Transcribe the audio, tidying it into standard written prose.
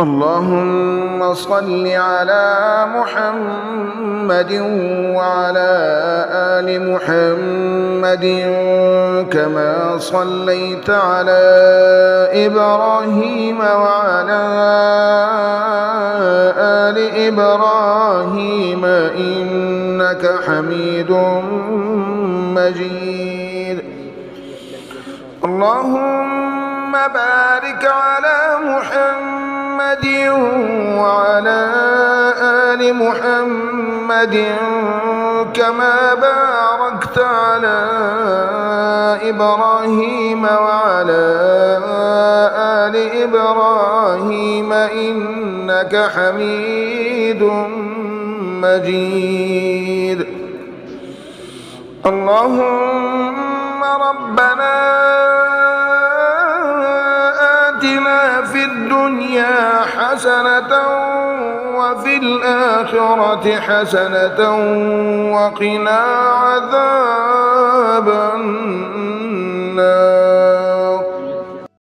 اللهم صل على محمد وعلى آل محمد كما صليت على إبراهيم وعلى آل إبراهيم إنك حميد مجيد. اللهم بارك على محمد وعلى آل محمد كما باركت على إبراهيم وعلى آل إبراهيم إنك حميد مجيد. اللهم ربنا آتنا في الدنيا حسنة وفي الآخرة حسنة وقنا عذاب النار.